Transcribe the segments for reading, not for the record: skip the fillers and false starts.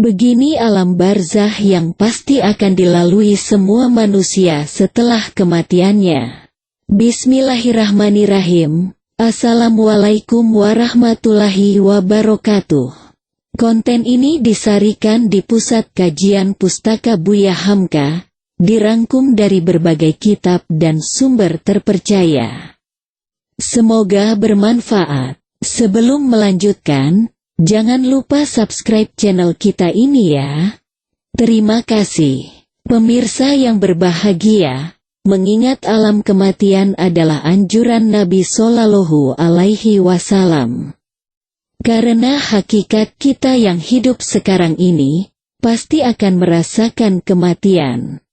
Begini alam barzah yang pasti akan dilalui semua manusia setelah kematiannya. Bismillahirrahmanirrahim. Assalamualaikum warahmatullahi wabarakatuh. Konten ini disarikan di Pusat Kajian Pustaka Buya Hamka, dirangkum dari berbagai kitab dan sumber terpercaya. Semoga bermanfaat. Sebelum melanjutkan, jangan lupa subscribe channel kita ini ya. Terima kasih. Pemirsa yang berbahagia, mengingat alam kematian adalah anjuran Nabi Shallallahu Alaihi Wasallam. Karena hakikat kita yang hidup sekarang ini, pasti akan merasakan kematian.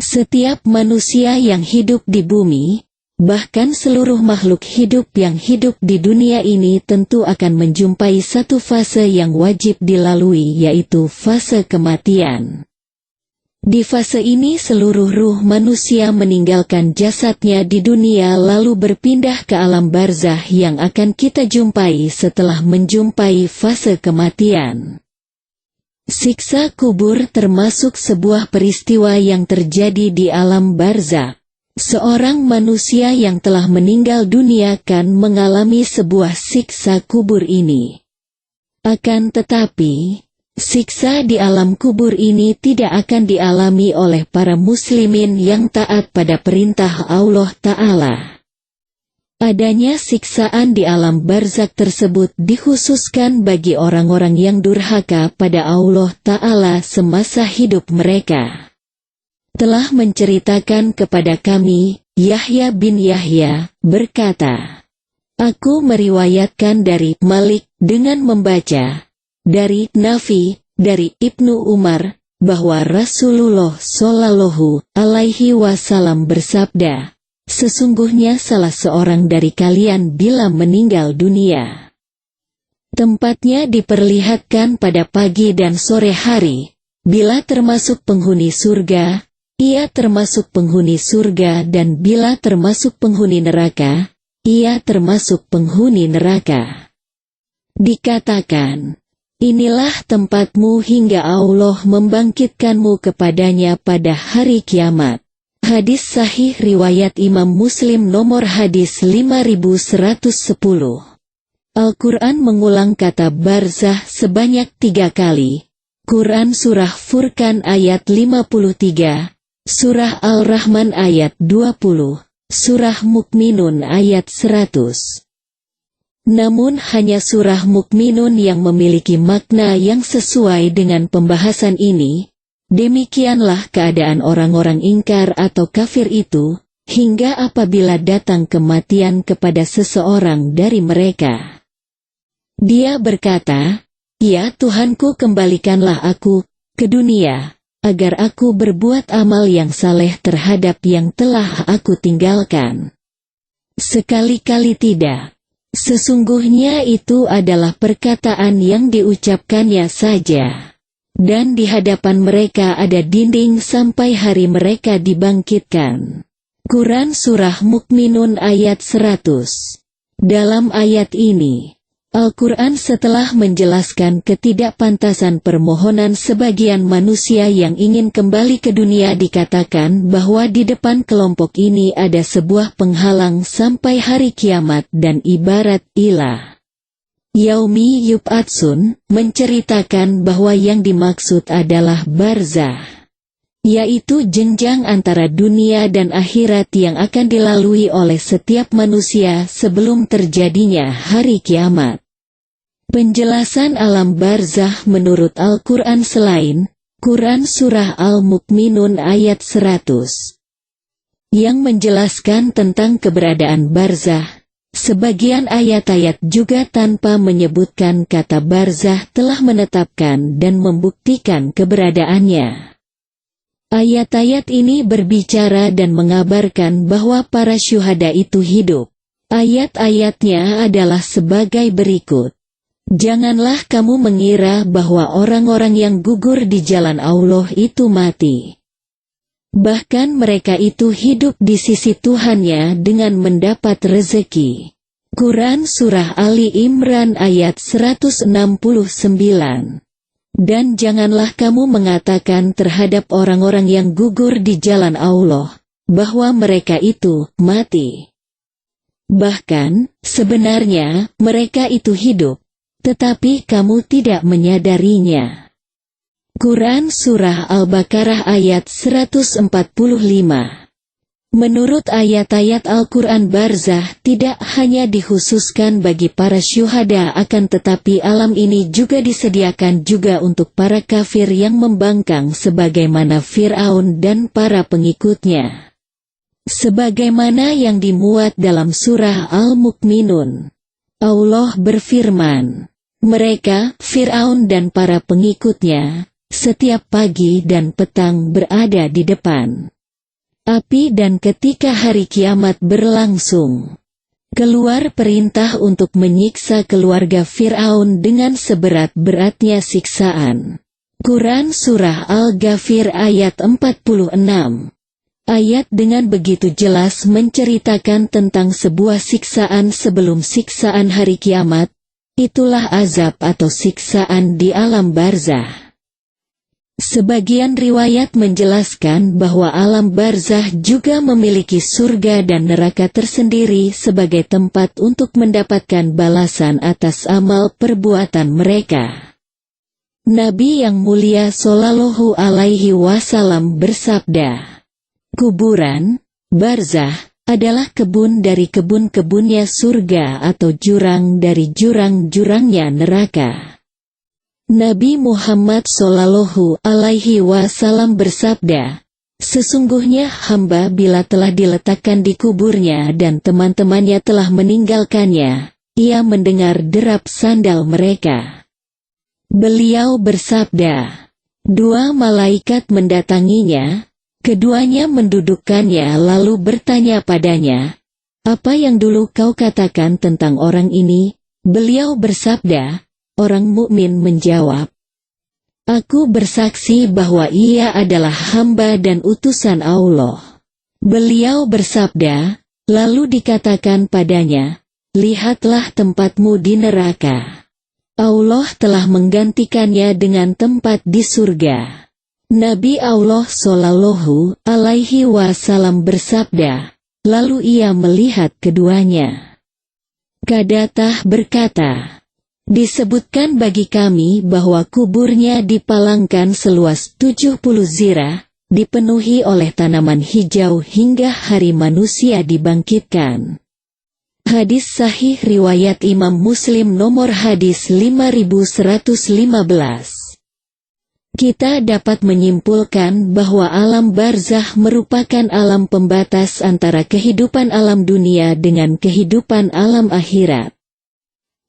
Setiap manusia yang hidup di bumi, bahkan seluruh makhluk hidup yang hidup di dunia ini tentu akan menjumpai satu fase yang wajib dilalui, yaitu fase kematian. Di fase ini seluruh ruh manusia meninggalkan jasadnya di dunia lalu berpindah ke alam barzah yang akan kita jumpai setelah menjumpai fase kematian. Siksa kubur termasuk sebuah peristiwa yang terjadi di alam barzah. Seorang manusia yang telah meninggal dunia kan mengalami sebuah siksa kubur ini. Akan tetapi, siksa di alam kubur ini tidak akan dialami oleh para muslimin yang taat pada perintah Allah Ta'ala. Adanya siksaan di alam barzakh tersebut dikhususkan bagi orang-orang yang durhaka pada Allah Ta'ala semasa hidup mereka. Telah menceritakan kepada kami, Yahya bin Yahya, berkata, aku meriwayatkan dari Malik dengan membaca, dari Nafi, dari Ibnu Umar, bahwa Rasulullah Shallallahu Alaihi Wasallam bersabda, sesungguhnya salah seorang dari kalian bila meninggal dunia, tempatnya diperlihatkan pada pagi dan sore hari, bila termasuk penghuni surga, ia termasuk penghuni surga, dan bila termasuk penghuni neraka, ia termasuk penghuni neraka. Dikatakan, inilah tempatmu hingga Allah membangkitkanmu kepadanya pada hari kiamat. Hadis sahih riwayat Imam Muslim nomor hadis 5110. Al-Quran mengulang kata barzah sebanyak 3 kali. Quran Surah Furqan ayat 53. Surah Al-Rahman ayat 20, Surah Mukminun ayat 100. Namun hanya Surah Mukminun yang memiliki makna yang sesuai dengan pembahasan ini. Demikianlah keadaan orang-orang ingkar atau kafir itu, hingga apabila datang kematian kepada seseorang dari mereka. Dia berkata, ya Tuhanku, kembalikanlah aku ke dunia, agar aku berbuat amal yang saleh terhadap yang telah aku tinggalkan. Sekali-kali tidak. Sesungguhnya itu adalah perkataan yang diucapkannya saja. Dan di hadapan mereka ada dinding sampai hari mereka dibangkitkan. Quran Surah Mukminun ayat 100. Dalam ayat ini, Al-Quran setelah menjelaskan ketidakpantasan permohonan sebagian manusia yang ingin kembali ke dunia dikatakan bahwa di depan kelompok ini ada sebuah penghalang sampai hari kiamat dan ibarat ilah Yaumi Yub'atsun menceritakan bahwa yang dimaksud adalah barzah, yaitu jenjang antara dunia dan akhirat yang akan dilalui oleh setiap manusia sebelum terjadinya hari kiamat. Penjelasan alam barzah menurut Al-Quran selain Quran Surah Al-Mukminun ayat 100 yang menjelaskan tentang keberadaan barzah, sebagian ayat-ayat juga tanpa menyebutkan kata barzah telah menetapkan dan membuktikan keberadaannya. Ayat-ayat ini berbicara dan mengabarkan bahwa para syuhada itu hidup. Ayat-ayatnya adalah sebagai berikut. Janganlah kamu mengira bahwa orang-orang yang gugur di jalan Allah itu mati. Bahkan mereka itu hidup di sisi Tuhannya dengan mendapat rezeki. Quran Surah Ali Imran ayat 169. Dan janganlah kamu mengatakan terhadap orang-orang yang gugur di jalan Allah, bahwa mereka itu mati. Bahkan, sebenarnya, mereka itu hidup, tetapi kamu tidak menyadarinya. Quran Surah Al-Baqarah ayat 145. Menurut ayat-ayat Al-Quran, barzah tidak hanya dikhususkan bagi para syuhada, akan tetapi alam ini juga disediakan juga untuk para kafir yang membangkang sebagaimana Fir'aun dan para pengikutnya. Sebagaimana yang dimuat dalam surah Al-Mu'minun. Allah berfirman, mereka, Fir'aun dan para pengikutnya, setiap pagi dan petang berada di depan api, dan ketika hari kiamat berlangsung, keluar perintah untuk menyiksa keluarga Fir'aun dengan seberat-beratnya siksaan. Quran Surah Al-Ghafir ayat 46. Ayat dengan begitu jelas menceritakan tentang sebuah siksaan sebelum siksaan hari kiamat, itulah azab atau siksaan di alam barzah. Sebagian riwayat menjelaskan bahwa alam barzah juga memiliki surga dan neraka tersendiri sebagai tempat untuk mendapatkan balasan atas amal perbuatan mereka. Nabi yang mulia Shallallahu Alaihi Wasallam bersabda, kuburan, barzah, adalah kebun dari kebun-kebunnya surga atau jurang dari jurang-jurangnya neraka. Nabi Muhammad Shallallahu Alaihi Wasallam bersabda, sesungguhnya hamba bila telah diletakkan di kuburnya dan teman-temannya telah meninggalkannya, ia mendengar derap sandal mereka. Beliau bersabda, dua malaikat mendatanginya, keduanya mendudukkannya lalu bertanya padanya, apa yang dulu kau katakan tentang orang ini? Beliau bersabda, orang mukmin menjawab, aku bersaksi bahwa ia adalah hamba dan utusan Allah. Beliau bersabda, lalu dikatakan padanya, lihatlah tempatmu di neraka. Allah telah menggantikannya dengan tempat di surga. Nabi Allah Shallallahu Alaihi Wasallam bersabda, lalu ia melihat keduanya. Qadatah berkata, disebutkan bagi kami bahwa kuburnya dipalangkan seluas 70 zirah, dipenuhi oleh tanaman hijau hingga hari manusia dibangkitkan. Hadis sahih riwayat Imam Muslim nomor hadis 5115. Kita dapat menyimpulkan bahwa alam barzah merupakan alam pembatas antara kehidupan alam dunia dengan kehidupan alam akhirat.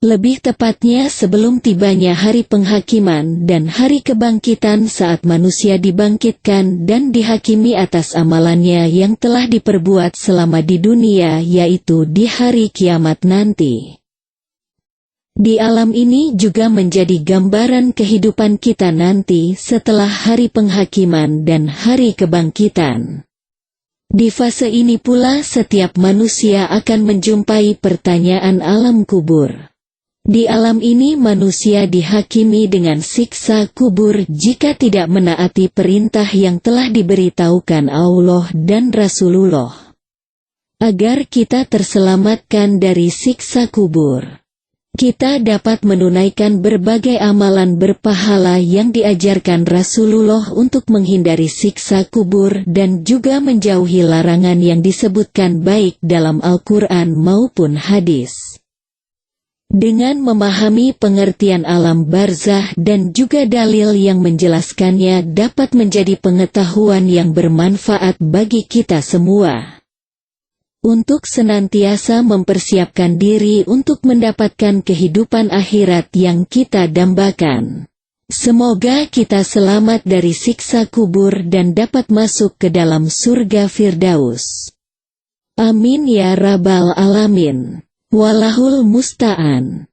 Lebih tepatnya sebelum tibanya hari penghakiman dan hari kebangkitan saat manusia dibangkitkan dan dihakimi atas amalannya yang telah diperbuat selama di dunia, yaitu di hari kiamat nanti. Di alam ini juga menjadi gambaran kehidupan kita nanti setelah hari penghakiman dan hari kebangkitan. Di fase ini pula setiap manusia akan menjumpai pertanyaan alam kubur. Di alam ini manusia dihakimi dengan siksa kubur jika tidak menaati perintah yang telah diberitahukan Allah dan Rasulullah. Agar kita terselamatkan dari siksa kubur, kita dapat menunaikan berbagai amalan berpahala yang diajarkan Rasulullah untuk menghindari siksa kubur dan juga menjauhi larangan yang disebutkan baik dalam Al-Quran maupun hadis. Dengan memahami pengertian alam barzah dan juga dalil yang menjelaskannya dapat menjadi pengetahuan yang bermanfaat bagi kita semua. Untuk senantiasa mempersiapkan diri untuk mendapatkan kehidupan akhirat yang kita dambakan. Semoga kita selamat dari siksa kubur dan dapat masuk ke dalam surga Firdaus. Amin ya Rabbal Alamin. Wallahul musta'an.